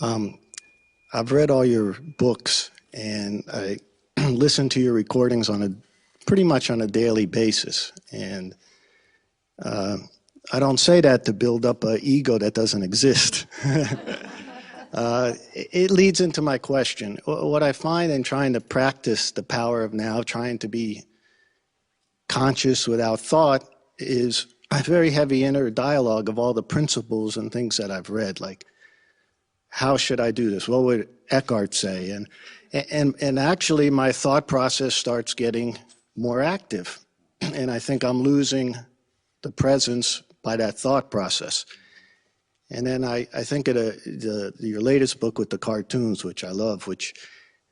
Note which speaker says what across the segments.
Speaker 1: Um, I've read all your books and I listen to your recordings pretty much on a daily basis. And I don't say that to build up an ego that doesn't exist. It leads into my question. What I find in trying to practice the power of now, trying to be conscious without thought, is a very heavy inner dialogue of all the principles and things that I've read, like how should I do this? What would Eckhart say? And actually my thought process starts getting more active. And I think I'm losing the presence by that thought process. And then I think of your latest book with the cartoons, which I love, which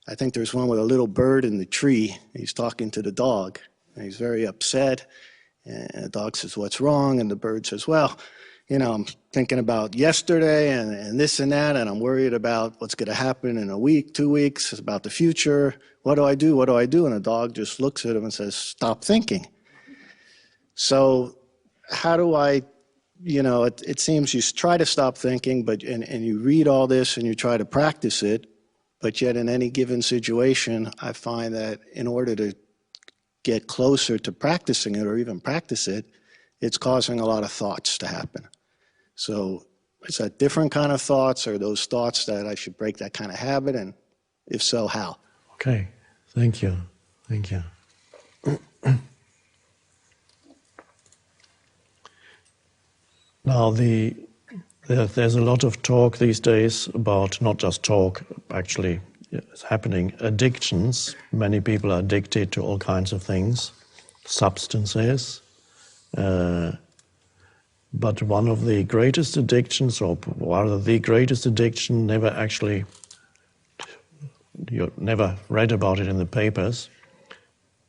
Speaker 1: I think there's one with a little bird in the tree. He's talking to the dog, and he's very upset. And the dog says, "What's wrong?" And the bird says, "Well, you know, I'm thinking about yesterday and this and that, and I'm worried about what's going to happen in a week, 2 weeks, about the future. What do I do? What do I do?" And the dog just looks at him and says, "Stop thinking." So how do I, it seems you try to stop thinking, and you read all this and you try to practice it, but yet in any given situation, I find that in order to get closer to practicing it or even practice it, it's causing a lot of thoughts to happen. So is that different kind of thoughts, or those thoughts that I should break that kind of habit? And if so, how?
Speaker 2: Okay, thank you. Thank you. Now, there's a lot of talk these days about, not just talk, actually it's happening, addictions. Many people are addicted to all kinds of things, substances. But one of the greatest addictions, or rather the greatest addiction, you never read about it in the papers,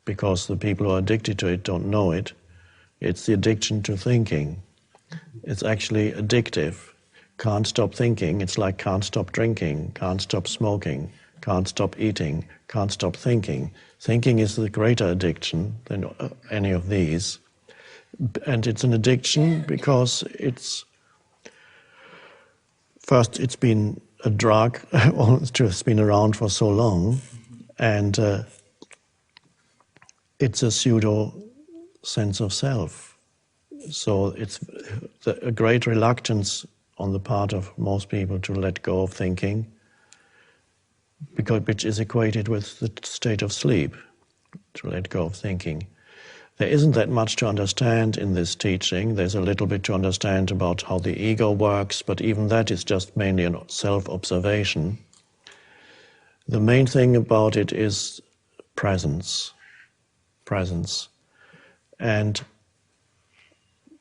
Speaker 2: because the people who are addicted to it don't know it. It's the addiction to thinking. It's actually addictive. Can't stop thinking. It's like can't stop drinking, can't stop smoking, can't stop eating, can't stop thinking. Thinking is the greater addiction than any of these. And it's an addiction because it's been a drug, it's been around for so long, and it's a pseudo sense of self. So it's a great reluctance on the part of most people to let go of thinking, which is equated with the state of sleep, to let go of thinking. There isn't that much to understand in this teaching. There's a little bit to understand about how the ego works, but even that is just mainly a self-observation. The main thing about it is presence. Presence. And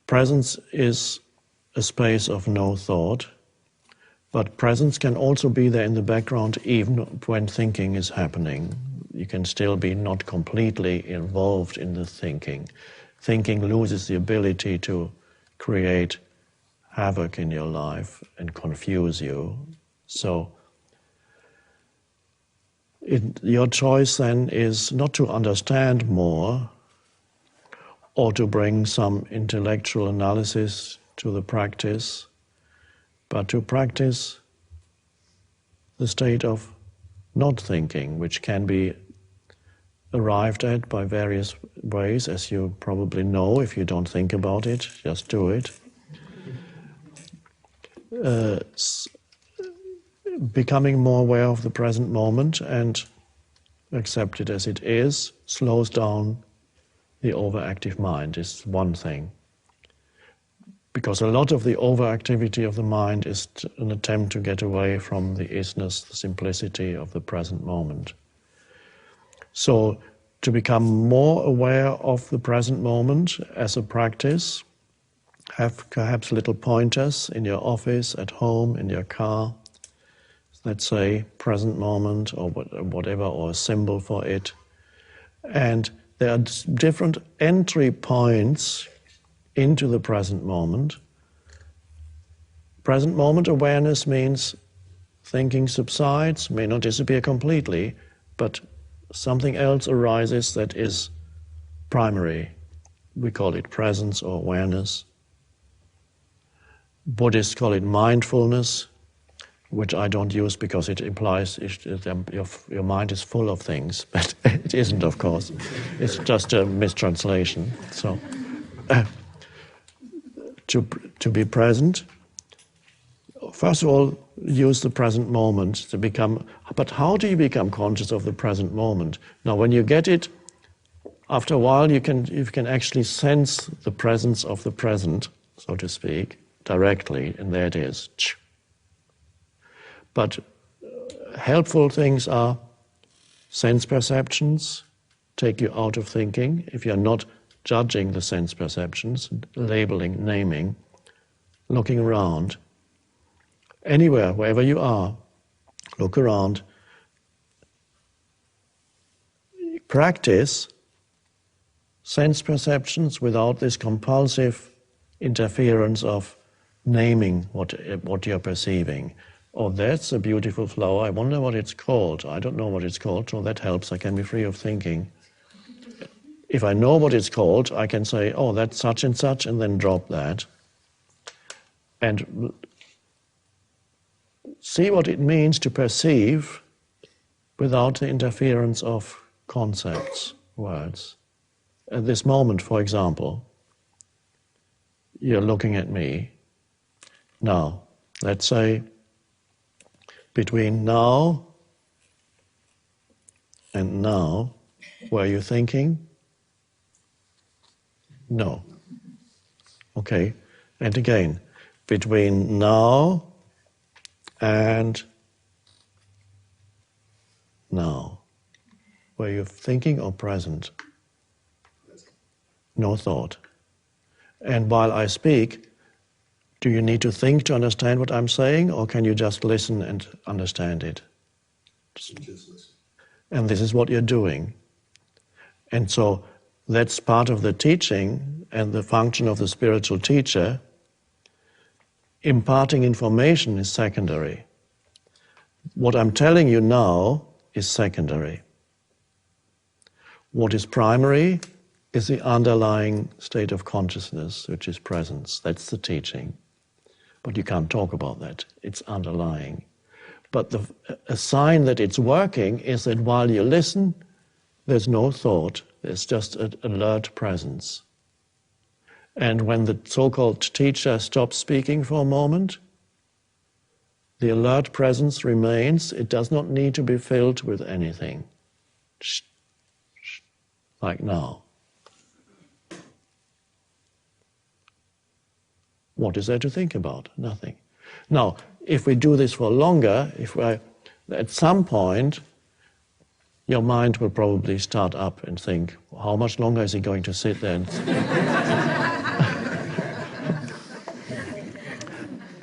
Speaker 2: presence is a space of no thought, but presence can also be there in the background even when thinking is happening. You can still be not completely involved in the thinking. Thinking loses the ability to create havoc in your life and confuse you. So your choice then is not to understand more or to bring some intellectual analysis to the practice, but to practice the state of not thinking, which can be arrived at by various ways, as you probably know. If you don't think about it, just do it. Becoming more aware of the present moment and accept it as it is slows down the overactive mind, is one thing. Because a lot of the overactivity of the mind is an attempt to get away from the isness, the simplicity of the present moment. So, to become more aware of the present moment as a practice, have perhaps little pointers in your office, at home, in your car. Let's say present moment or whatever, or a symbol for it. And there are different entry points into the present moment. Present moment awareness means thinking subsides, may not disappear completely, but something else arises that is primary. We call it presence or awareness. Buddhists call it mindfulness. which I don't use because it implies your mind is full of things, but it isn't, of course. It's just a mistranslation. So, to be present, first of all, use the present moment to become. But how do you become conscious of the present moment? Now, when you get it, after a while, you can actually sense the presence of the present, so to speak, directly, and there it is. But helpful things are sense perceptions, take you out of thinking. If you're not judging the sense perceptions, labeling, naming, looking around, anywhere, wherever you are, look around. Practice sense perceptions without this compulsive interference of naming what you're perceiving. Oh, that's a beautiful flower. I wonder what it's called. I don't know what it's called, so that helps. I can be free of thinking. If I know what it's called, I can say, oh, that's such, and then drop that. And see what it means to perceive without the interference of concepts, words. At this moment, for example, you're looking at me. Now, let's say between now and now, were you thinking? No. Okay, and again, between now and now, were you thinking or present? No thought. And while I speak, do you need to think to understand what I'm saying, or can you just listen and understand it?
Speaker 3: Just listen.
Speaker 2: And this is what you're doing. And so that's part of the teaching and the function of the spiritual teacher. Imparting information is secondary. What I'm telling you now is secondary. What is primary is the underlying state of consciousness, which is presence. That's the teaching. But you can't talk about that. It's underlying. But a sign that it's working is that while you listen, there's no thought. There's just an alert presence. And when the so-called teacher stops speaking for a moment, the alert presence remains. It does not need to be filled with anything. Like now. What is there to think about? Nothing. Now, if we do this for longer, at some point, your mind will probably start up and think, how much longer is he going to sit there?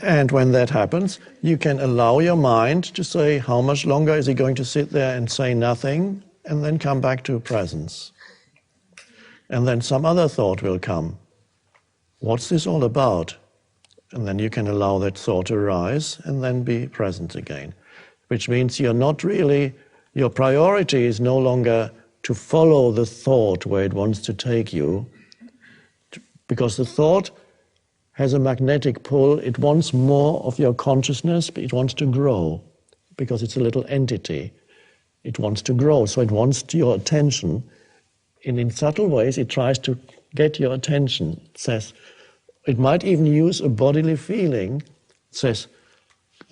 Speaker 2: And when that happens, you can allow your mind to say, how much longer is he going to sit there and say nothing, and then come back to presence. And then some other thought will come. What's this all about? And then you can allow that thought to arise and then be present again. Which means you're not really, your priority is no longer to follow the thought where it wants to take you, because the thought has a magnetic pull. It wants more of your consciousness, but it wants to grow, because it's a little entity. It wants to grow, so it wants your attention. And in subtle ways, it tries to get your attention. It says, it might even use a bodily feeling. It says,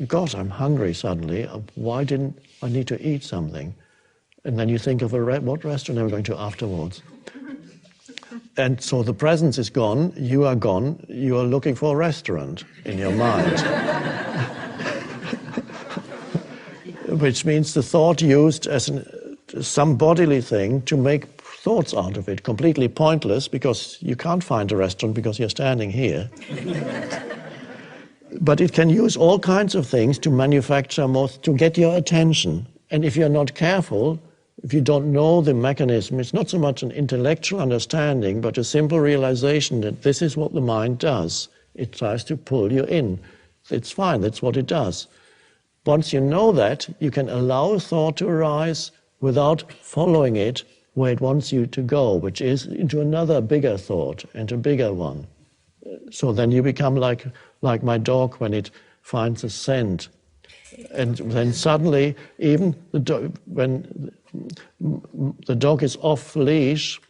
Speaker 2: gosh, I'm hungry suddenly. Why didn't I need to eat something? And then you think of what restaurant am I going to afterwards? And so the presence is gone, you are gone, you are looking for a restaurant in your mind. Which means the thought used as some bodily thing to make thoughts out of it, completely pointless, because you can't find a restaurant because you're standing here. But it can use all kinds of things to manufacture more, to get your attention. And if you're not careful, if you don't know the mechanism, it's not so much an intellectual understanding, but a simple realization that this is what the mind does. It tries to pull you in. It's fine, that's what it does. Once you know that, you can allow thought to arise without following it where it wants you to go, which is into another bigger thought and a bigger one. So then you become like my dog when it finds a scent And then suddenly, even when the dog is off leash,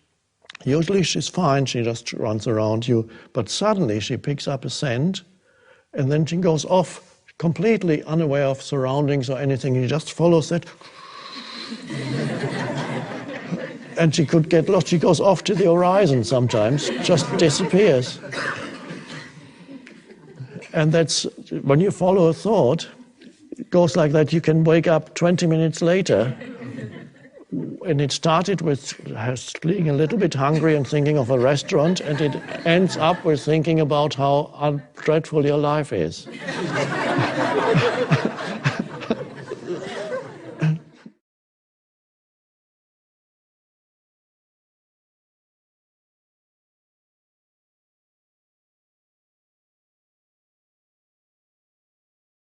Speaker 2: usually she's fine, she just runs around you, but suddenly she picks up a scent, and then she goes off completely unaware of surroundings or anything, and just follows it. And she could get lost. She goes off to the horizon sometimes, just disappears. And that's, when you follow a thought, it goes like that. You can wake up 20 minutes later, and it started with being a little bit hungry and thinking of a restaurant, and it ends up with thinking about how dreadful your life is.